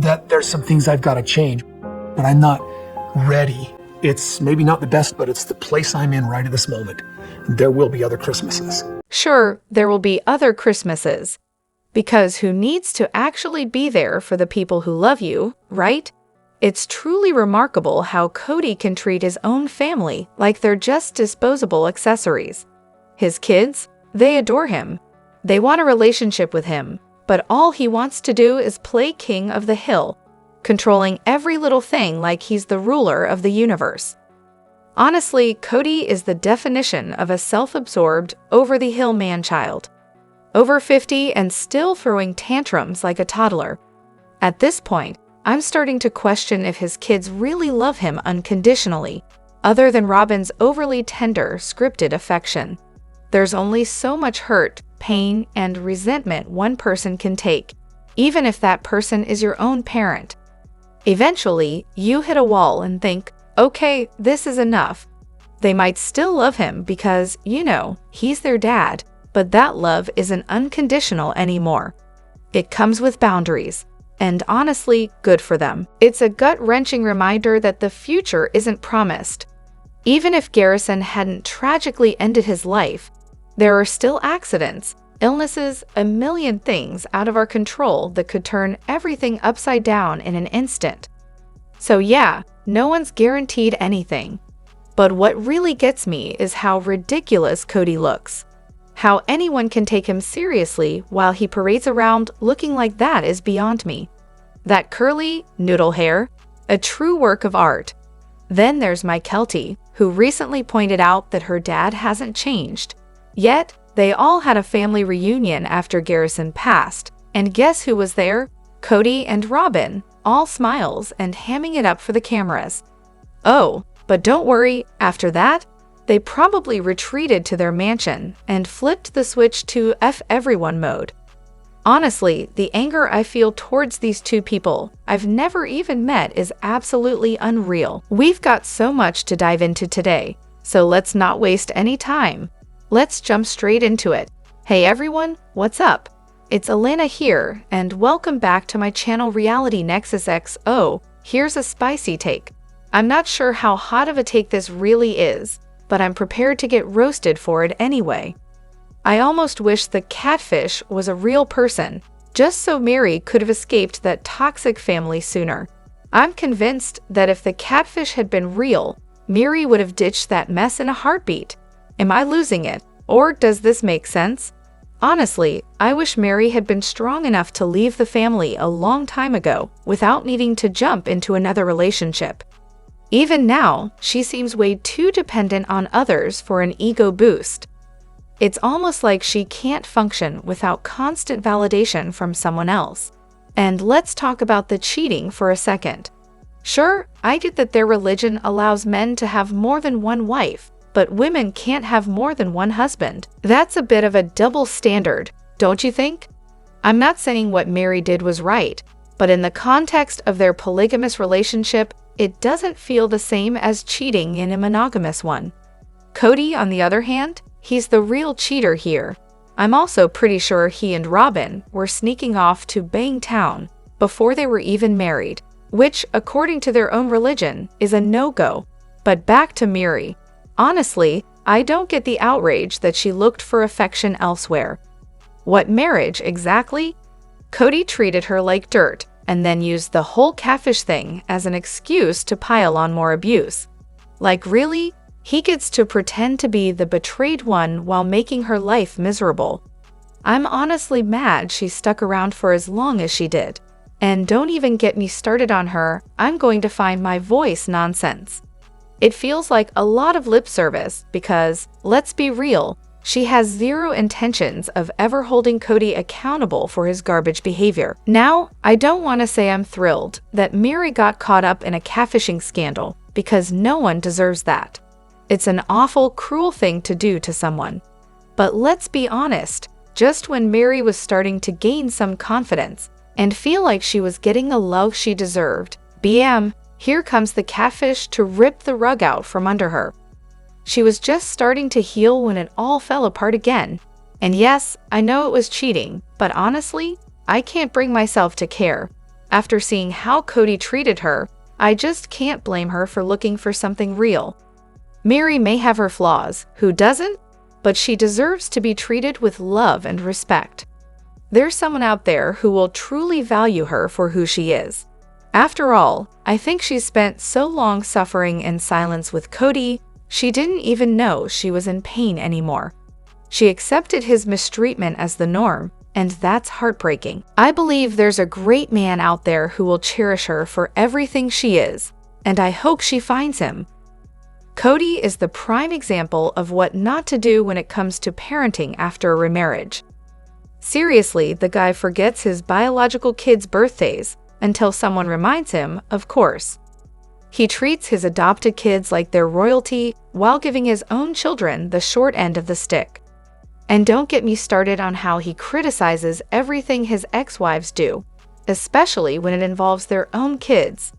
that there's some things I've got to change, and I'm not ready. It's maybe not the best, but it's the place I'm in right at this moment. There will be other Christmases. Sure, there will be other Christmases. Because who needs to actually be there for the people who love you, right? It's truly remarkable how Kody can treat his own family like they're just disposable accessories. His kids, they adore him. They want a relationship with him, but all he wants to do is play king of the hill, controlling every little thing like he's the ruler of the universe. Honestly, Kody is the definition of a self-absorbed, over-the-hill man-child. Over 50 and still throwing tantrums like a toddler. At this point, I'm starting to question if his kids really love him unconditionally, other than Robyn's overly tender, scripted affection. There's only so much hurt, pain, and resentment one person can take, even if that person is your own parent. Eventually, you hit a wall and think, okay, this is enough. They might still love him because, he's their dad, but that love isn't unconditional anymore. It comes with boundaries. And honestly, good for them. It's a gut-wrenching reminder that the future isn't promised. Even if Garrison hadn't tragically ended his life, there are still accidents, illnesses, a million things out of our control that could turn everything upside down in an instant. So yeah, no one's guaranteed anything. But what really gets me is how ridiculous Kody looks. How anyone can take him seriously while he parades around looking like that is beyond me. That curly, noodle hair, a true work of art. Then there's Mykelti, who recently pointed out that her dad hasn't changed. Yet, they all had a family reunion after Garrison passed, and guess who was there? Kody and Robyn, all smiles and hamming it up for the cameras. Oh, but don't worry, after that, they probably retreated to their mansion and flipped the switch to F everyone mode. Honestly, the anger I feel towards these two people I've never even met is absolutely unreal. We've got so much to dive into today, so let's not waste any time. Let's jump straight into it. Hey everyone, what's up? It's Elena here, and welcome back to my channel Reality Nexus X. Oh, here's a spicy take. I'm not sure how hot of a take this really is, but I'm prepared to get roasted for it anyway. I almost wish the catfish was a real person, just so Mary could have escaped that toxic family sooner. I'm convinced that if the catfish had been real, Mary would have ditched that mess in a heartbeat. Am I losing it? Or does this make sense? Honestly, I wish Mary had been strong enough to leave the family a long time ago without needing to jump into another relationship. Even now, she seems way too dependent on others for an ego boost. It's almost like she can't function without constant validation from someone else. And let's talk about the cheating for a second. Sure, I get that their religion allows men to have more than one wife, but women can't have more than one husband. That's a bit of a double standard, don't you think? I'm not saying what Mary did was right, but in the context of their polygamous relationship, it doesn't feel the same as cheating in a monogamous one. Kody, on the other hand, he's the real cheater here. I'm also pretty sure he and Robyn were sneaking off to Bangtown before they were even married, which, according to their own religion, is a no-go. But back to Mary. Honestly, I don't get the outrage that she looked for affection elsewhere. What marriage, exactly? Kody treated her like dirt, and then used the whole catfish thing as an excuse to pile on more abuse. Like really? He gets to pretend to be the betrayed one while making her life miserable. I'm honestly mad she stuck around for as long as she did. And don't even get me started on her "I'm going to find my voice" nonsense. It feels like a lot of lip service because, let's be real, she has zero intentions of ever holding Kody accountable for his garbage behavior. Now, I don't want to say I'm thrilled that Mary got caught up in a catfishing scandal, because no one deserves that. It's an awful, cruel thing to do to someone. But let's be honest, just when Mary was starting to gain some confidence and feel like she was getting the love she deserved, bam, here comes the catfish to rip the rug out from under her. She was just starting to heal when it all fell apart again. And yes, I know it was cheating, but honestly, I can't bring myself to care. After seeing how Kody treated her, I just can't blame her for looking for something real. Mary may have her flaws, who doesn't? But she deserves to be treated with love and respect. There's someone out there who will truly value her for who she is. After all, I think she spent so long suffering in silence with Kody, she didn't even know she was in pain anymore. She accepted his mistreatment as the norm, and that's heartbreaking. I believe there's a great man out there who will cherish her for everything she is, and I hope she finds him. Kody is the prime example of what not to do when it comes to parenting after a remarriage. Seriously, the guy forgets his biological kids' birthdays until someone reminds him, of course. He treats his adopted kids like they're royalty while giving his own children the short end of the stick. And don't get me started on how he criticizes everything his ex-wives do, especially when it involves their own kids.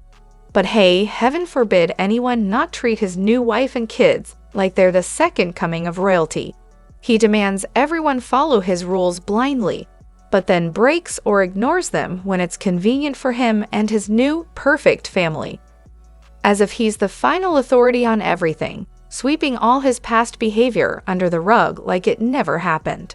But hey, heaven forbid anyone not treat his new wife and kids like they're the second coming of royalty. He demands everyone follow his rules blindly, but then breaks or ignores them when it's convenient for him and his new, perfect family. As if he's the final authority on everything, sweeping all his past behavior under the rug like it never happened.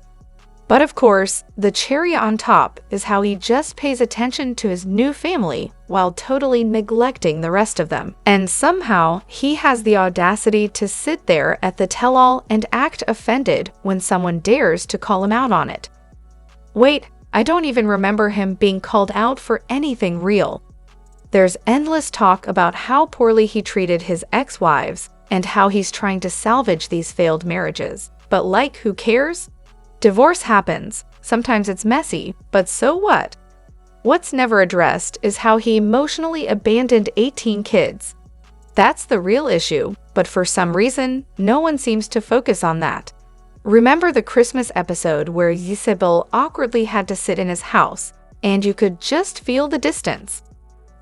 But of course, the cherry on top is how he just pays attention to his new family while totally neglecting the rest of them. And somehow, he has the audacity to sit there at the tell-all and act offended when someone dares to call him out on it. Wait, I don't even remember him being called out for anything real. There's endless talk about how poorly he treated his ex-wives and how he's trying to salvage these failed marriages. But like, who cares? Divorce happens. Sometimes it's messy, but so what? What's never addressed is how he emotionally abandoned 18 kids. That's the real issue, but for some reason, no one seems to focus on that. Remember the Christmas episode where Isabel awkwardly had to sit in his house, and you could just feel the distance?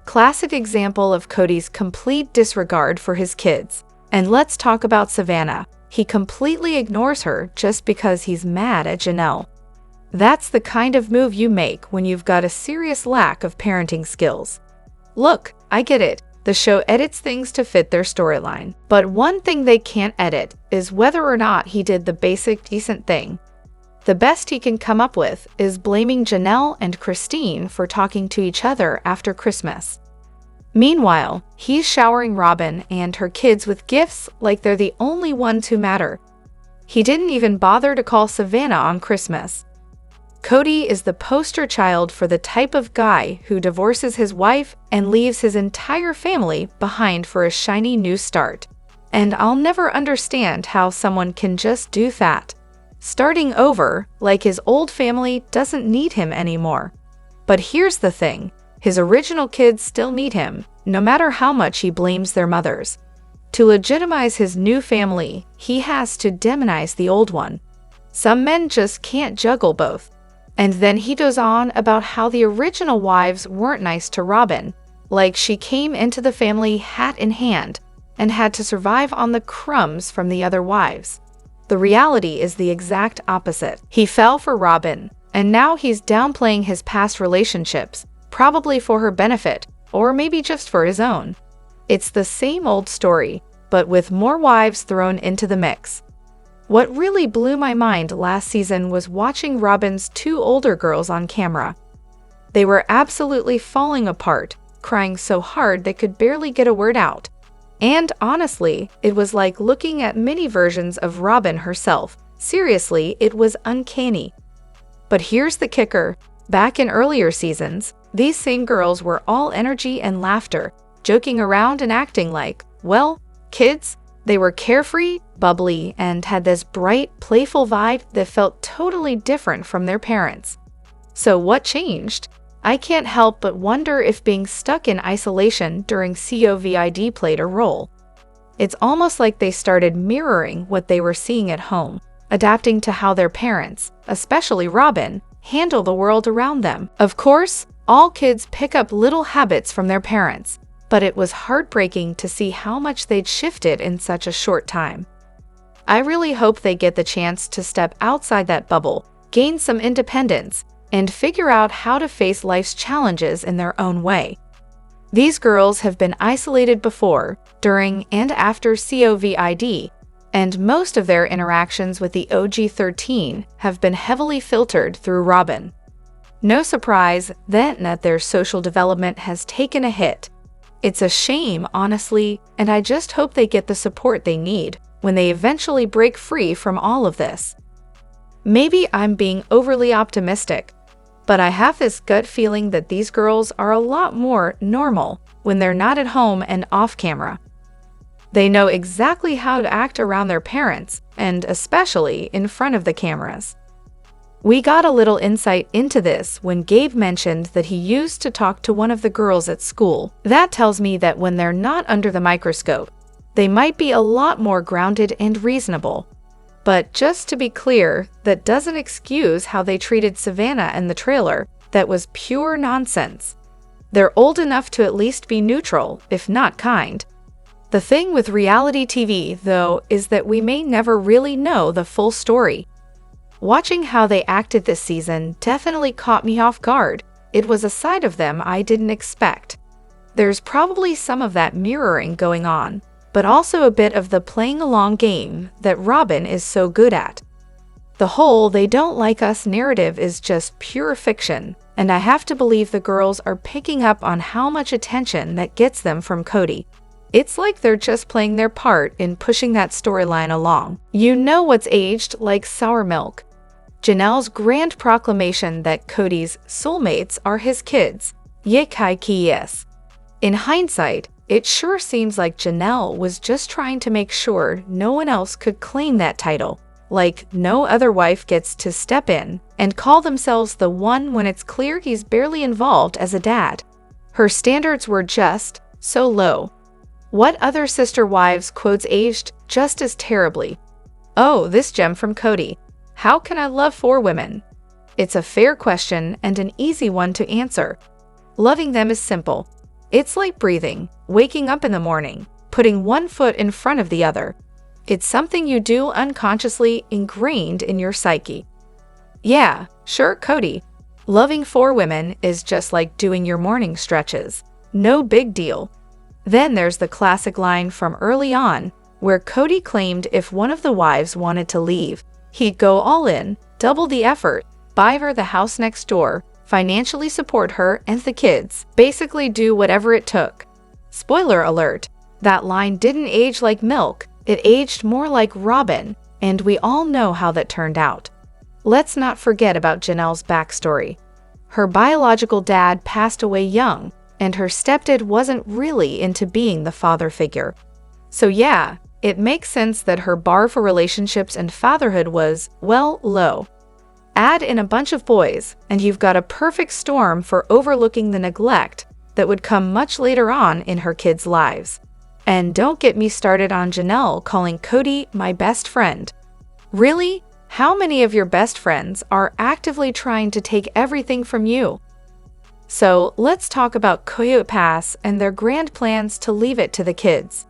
Classic example of Kody's complete disregard for his kids. And let's talk about Savannah. He completely ignores her just because he's mad at Janelle. That's the kind of move you make when you've got a serious lack of parenting skills. Look, I get it. The show edits things to fit their storyline. But one thing they can't edit is whether or not he did the basic decent thing. The best he can come up with is blaming Janelle and Christine for talking to each other after Christmas. Meanwhile, he's showering Robyn and her kids with gifts like they're the only ones who matter. He didn't even bother to call Savannah on Christmas. Kody is the poster child for the type of guy who divorces his wife and leaves his entire family behind for a shiny new start. And I'll never understand how someone can just do that. Starting over, like his old family doesn't need him anymore. But here's the thing. His original kids still need him, no matter how much he blames their mothers. To legitimize his new family, he has to demonize the old one. Some men just can't juggle both. And then he goes on about how the original wives weren't nice to Robyn, like she came into the family hat in hand and had to survive on the crumbs from the other wives. The reality is the exact opposite. He fell for Robyn, and now he's downplaying his past relationships, probably for her benefit, or maybe just for his own. It's the same old story, but with more wives thrown into the mix. What really blew my mind last season was watching Robyn's two older girls on camera. They were absolutely falling apart, crying so hard they could barely get a word out. And honestly, it was like looking at mini versions of Robyn herself. Seriously, it was uncanny. But here's the kicker. Back in earlier seasons, these same girls were all energy and laughter, joking around and acting like, well, kids. They were carefree, bubbly, and had this bright, playful vibe that felt totally different from their parents. So what changed? I can't help but wonder if being stuck in isolation during COVID played a role. It's almost like they started mirroring what they were seeing at home, adapting to how their parents, especially Robyn, handle the world around them. Of course, all kids pick up little habits from their parents, but it was heartbreaking to see how much they'd shifted in such a short time. I really hope they get the chance to step outside that bubble, gain some independence, and figure out how to face life's challenges in their own way. These girls have been isolated before, during, and after COVID, and most of their interactions with the OG-13 have been heavily filtered through Robyn. No surprise then that their social development has taken a hit. It's a shame, honestly, and I just hope they get the support they need when they eventually break free from all of this. Maybe I'm being overly optimistic, but I have this gut feeling that these girls are a lot more normal when they're not at home and off camera. They know exactly how to act around their parents, and especially in front of the cameras. We got a little insight into this when Gabe mentioned that he used to talk to one of the girls at school. That tells me that when they're not under the microscope, they might be a lot more grounded and reasonable. But just to be clear, that doesn't excuse how they treated Savannah in the trailer. That was pure nonsense. They're old enough to at least be neutral, if not kind. The thing with reality TV, though, is that we may never really know the full story. Watching how they acted this season definitely caught me off guard. It was a side of them I didn't expect. There's probably some of that mirroring going on, but also a bit of the playing along game that Robyn is so good at. The whole "they don't like us" narrative is just pure fiction, and I have to believe the girls are picking up on how much attention that gets them from Kody. It's like they're just playing their part in pushing that storyline along. You know what's aged like sour milk? Janelle's grand proclamation that Kody's soulmates are his kids. Yes. In hindsight, it sure seems like Janelle was just trying to make sure no one else could claim that title. Like no other wife gets to step in and call themselves the one when it's clear he's barely involved as a dad. Her standards were just so low. What other sister wives quotes aged just as terribly? Oh, this gem from Kody. How can I love 4 women? It's a fair question and an easy one to answer. Loving them is simple. It's like breathing, waking up in the morning, putting one foot in front of the other. It's something you do unconsciously, ingrained in your psyche. Yeah, sure, Kody. Loving 4 women is just like doing your morning stretches. No big deal. Then there's the classic line from early on, where Kody claimed if one of the wives wanted to leave, he'd go all in, double the effort, buy her the house next door, financially support her and the kids, basically do whatever it took. Spoiler alert, that line didn't age like milk, it aged more like Robyn, and we all know how that turned out. Let's not forget about Janelle's backstory. Her biological dad passed away young, and her stepdad wasn't really into being the father figure. So yeah, it makes sense that her bar for relationships and fatherhood was, well, low. Add in a bunch of boys, and you've got a perfect storm for overlooking the neglect that would come much later on in her kids' lives. And don't get me started on Janelle calling Kody my best friend. Really? How many of your best friends are actively trying to take everything from you? So let's talk about Coyote Pass and their grand plans to leave it to the kids.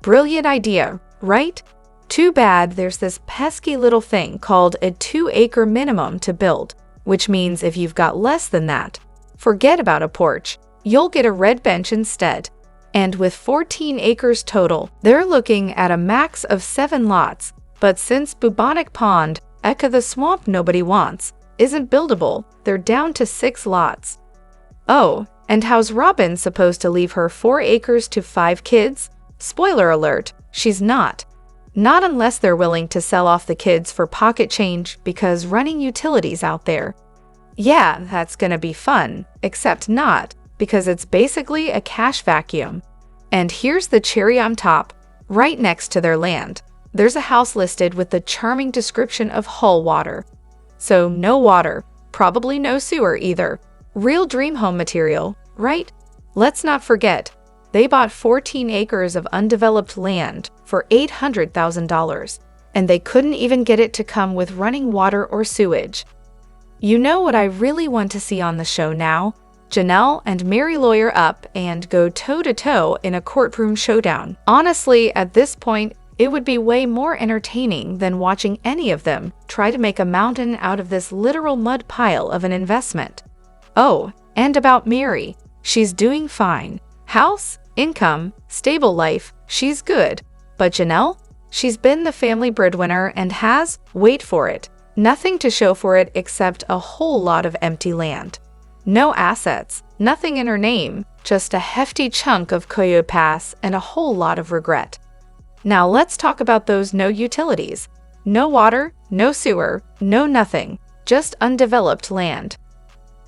Brilliant idea, right? Too bad there's this pesky little thing called a 2-acre minimum to build, which means if you've got less than that, forget about a porch, you'll get a red bench instead. And with 14 acres total, they're looking at a max of 7 lots, but since Bubonic Pond, Eka the swamp nobody wants, isn't buildable, they're down to 6 lots. Oh, and how's Robyn supposed to leave her 4 acres to 5 kids? Spoiler alert, she's not. Not unless they're willing to sell off the kids for pocket change because running utilities out there. Yeah, that's gonna be fun, except not, because it's basically a cash vacuum. And here's the cherry on top, right next to their land. There's a house listed with the charming description of Hull water. So no water, probably no sewer either. Real dream home material, right? Let's not forget, they bought 14 acres of undeveloped land for $800,000, and they couldn't even get it to come with running water or sewage. You know what I really want to see on the show now? Janelle and Mary lawyer up and go toe-to-toe in a courtroom showdown. Honestly, at this point, it would be way more entertaining than watching any of them try to make a mountain out of this literal mud pile of an investment. Oh, and about Miri, she's doing fine. House, income, stable life, she's good. But Janelle? She's been the family breadwinner and has, wait for it, nothing to show for it except a whole lot of empty land. No assets, nothing in her name, just a hefty chunk of Koyo Pass and a whole lot of regret. Now let's talk about those no utilities. No water, no sewer, no nothing, just undeveloped land.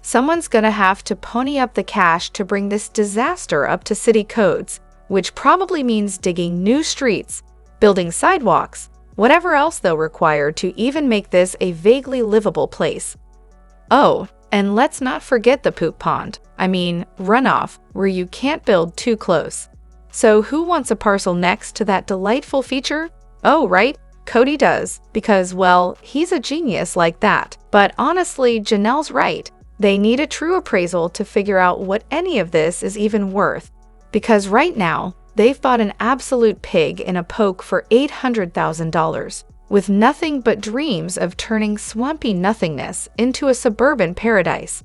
Someone's gonna have to pony up the cash to bring this disaster up to city codes, which probably means digging new streets, building sidewalks, whatever else they'll require to even make this a vaguely livable place. Oh, and let's not forget the poop pond. I mean, runoff, where you can't build too close. So who wants a parcel next to that delightful feature? Oh, right, Kody does, because, well, he's a genius like that. But honestly, Janelle's right. They need a true appraisal to figure out what any of this is even worth. Because right now, they've bought an absolute pig in a poke for $800,000, with nothing but dreams of turning swampy nothingness into a suburban paradise.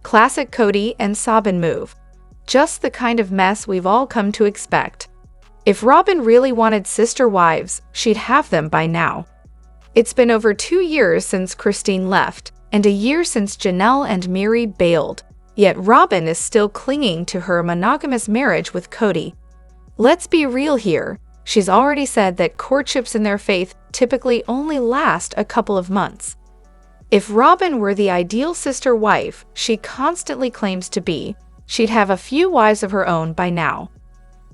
Classic Kody and Robyn move. Just the kind of mess we've all come to expect. If Robyn really wanted sister wives, she'd have them by now. It's been over 2 years since Christine left, and a year since Janelle and Miri bailed. Yet Robyn is still clinging to her monogamous marriage with Kody. Let's be real here. She's already said that courtships in their faith typically only last a couple of months. If Robyn were the ideal sister wife she constantly claims to be, she'd have a few wives of her own by now.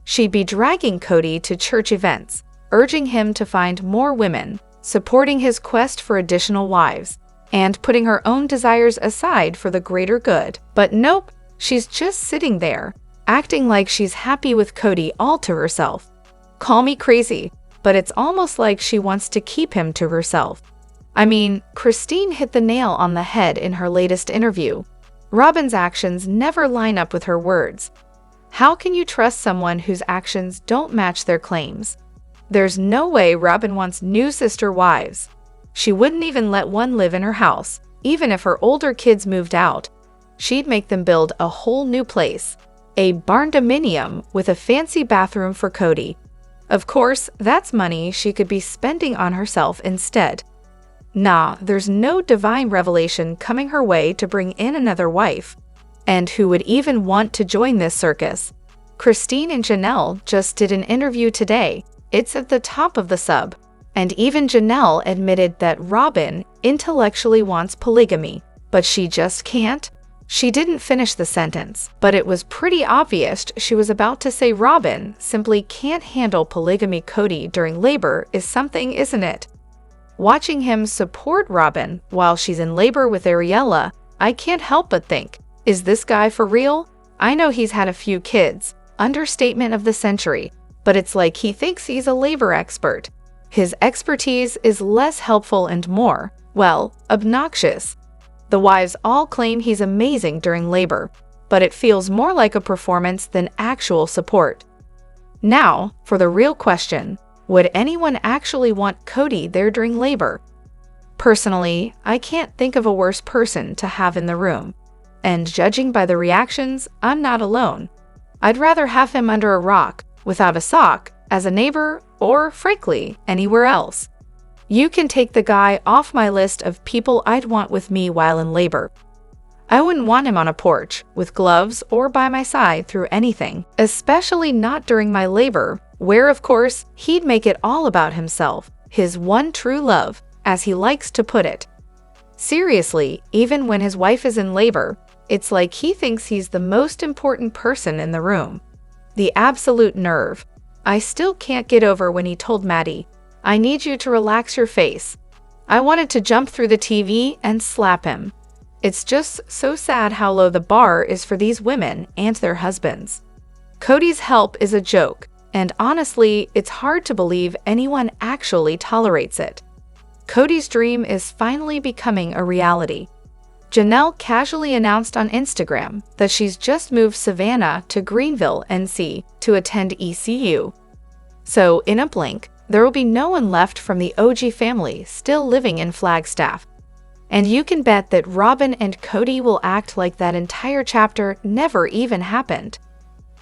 She'd be dragging Kody to church events, urging him to find more women, supporting his quest for additional wives, and putting her own desires aside for the greater good. But nope, she's just sitting there, acting like she's happy with Kody all to herself. Call me crazy, but it's almost like she wants to keep him to herself. I mean, Christine hit the nail on the head in her latest interview. Robyn's actions never line up with her words. How can you trust someone whose actions don't match their claims? There's no way Robyn wants new sister wives. She wouldn't even let one live in her house, even if her older kids moved out. She'd make them build a whole new place, a barn-dominium with a fancy bathroom for Kody. Of course, that's money she could be spending on herself instead. Nah, there's no divine revelation coming her way to bring in another wife. And who would even want to join this circus? Christine and Janelle just did an interview today. It's at the top of the sub. And even Janelle admitted that Robyn intellectually wants polygamy, but she just can't. She didn't finish the sentence, but it was pretty obvious she was about to say Robyn simply can't handle polygamy. Kody during labor is something, isn't it? Watching him support Robyn while she's in labor with Ariella, I can't help but think, is this guy for real? I know he's had a few kids, understatement of the century, but it's like he thinks he's a labor expert. His expertise is less helpful and more, well, obnoxious. The wives all claim he's amazing during labor, but it feels more like a performance than actual support. Now, for the real question, would anyone actually want Kody there during labor? Personally, I can't think of a worse person to have in the room. And judging by the reactions, I'm not alone. I'd rather have him under a rock, without a sock, as a neighbor, or, frankly, anywhere else. You can take the guy off my list of people I'd want with me while in labor. I wouldn't want him on a porch, with gloves, or by my side through anything, especially not during my labor, where, of course, he'd make it all about himself, his one true love, as he likes to put it. Seriously, even when his wife is in labor, it's like he thinks he's the most important person in the room. The absolute nerve. I still can't get over when he told Maddie, "I need you to relax your face." I wanted to jump through the TV and slap him. It's just so sad how low the bar is for these women and their husbands. Kody's help is a joke, and honestly, it's hard to believe anyone actually tolerates it. Kody's dream is finally becoming a reality. Janelle casually announced on Instagram that she's just moved Savannah to Greenville, NC, to attend ECU. So, in a blink, there will be no one left from the OG family still living in Flagstaff. And you can bet that Robyn and Kody will act like that entire chapter never even happened.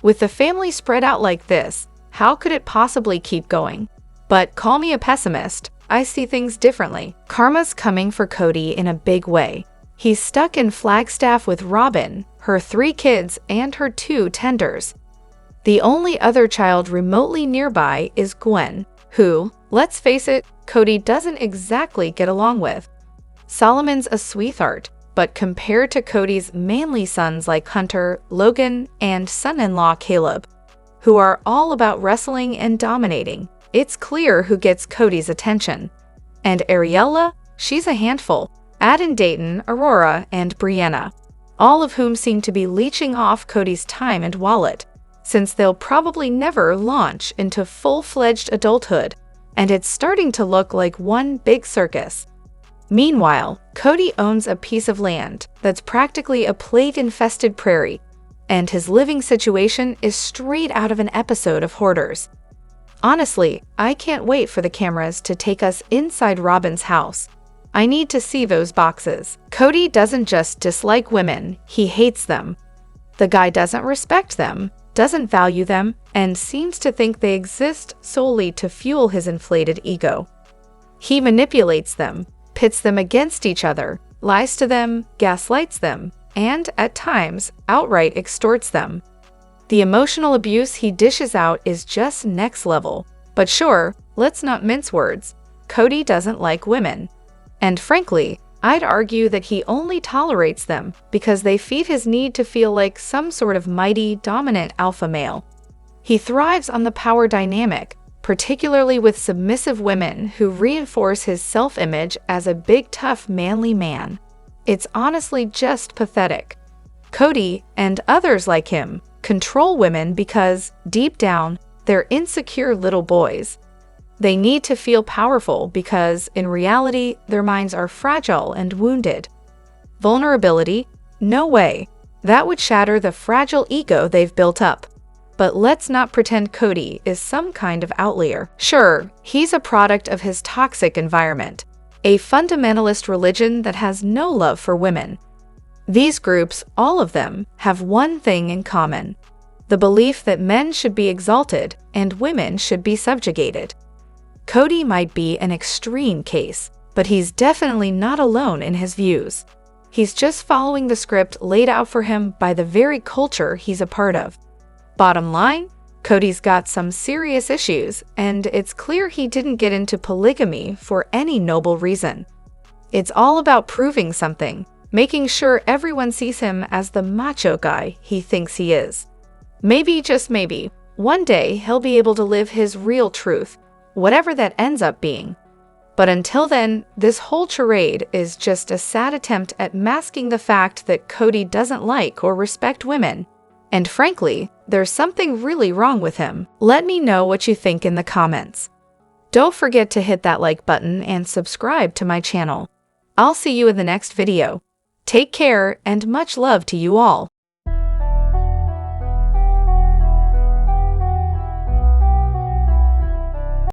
With the family spread out like this, how could it possibly keep going? But call me a pessimist, I see things differently. Karma's coming for Kody in a big way. He's stuck in Flagstaff with Robyn, her 3 kids, and her 2 tenders. The only other child remotely nearby is Gwen, who, let's face it, Kody doesn't exactly get along with. Solomon's a sweetheart, but compared to Kody's manly sons like Hunter, Logan, and son-in-law Caleb, who are all about wrestling and dominating, it's clear who gets Kody's attention. And Ariella, she's a handful. Add in Dayton, Aurora, and Brianna, all of whom seem to be leeching off Kody's time and wallet, since they'll probably never launch into full-fledged adulthood, and it's starting to look like one big circus. Meanwhile, Kody owns a piece of land that's practically a plague-infested prairie, and his living situation is straight out of an episode of Hoarders. Honestly, I can't wait for the cameras to take us inside Robyn's house. I need to see those boxes. Kody doesn't just dislike women, he hates them. The guy doesn't respect them, doesn't value them, and seems to think they exist solely to fuel his inflated ego. He manipulates them, pits them against each other, lies to them, gaslights them, and, at times, outright extorts them. The emotional abuse he dishes out is just next level. But sure, let's not mince words. Kody doesn't like women. And frankly, I'd argue that he only tolerates them because they feed his need to feel like some sort of mighty, dominant alpha male. He thrives on the power dynamic, particularly with submissive women who reinforce his self-image as a big, tough, manly man. It's honestly just pathetic. Kody, and others like him, control women because, deep down, they're insecure little boys. They need to feel powerful because, in reality, their minds are fragile and wounded. Vulnerability? No way. That would shatter the fragile ego they've built up. But let's not pretend Kody is some kind of outlier. Sure, he's a product of his toxic environment, a fundamentalist religion that has no love for women. These groups, all of them, have one thing in common: the belief that men should be exalted and women should be subjugated. Kody might be an extreme case, but he's definitely not alone in his views. He's just following the script laid out for him by the very culture he's a part of. Bottom line, Kody's got some serious issues, and it's clear he didn't get into polygamy for any noble reason. It's all about proving something, making sure everyone sees him as the macho guy he thinks he is. Maybe, just maybe, one day he'll be able to live his real truth, whatever that ends up being. But until then, this whole charade is just a sad attempt at masking the fact that Kody doesn't like or respect women. And frankly, there's something really wrong with him. Let me know what you think in the comments. Don't forget to hit that like button and subscribe to my channel. I'll see you in the next video. Take care and much love to you all.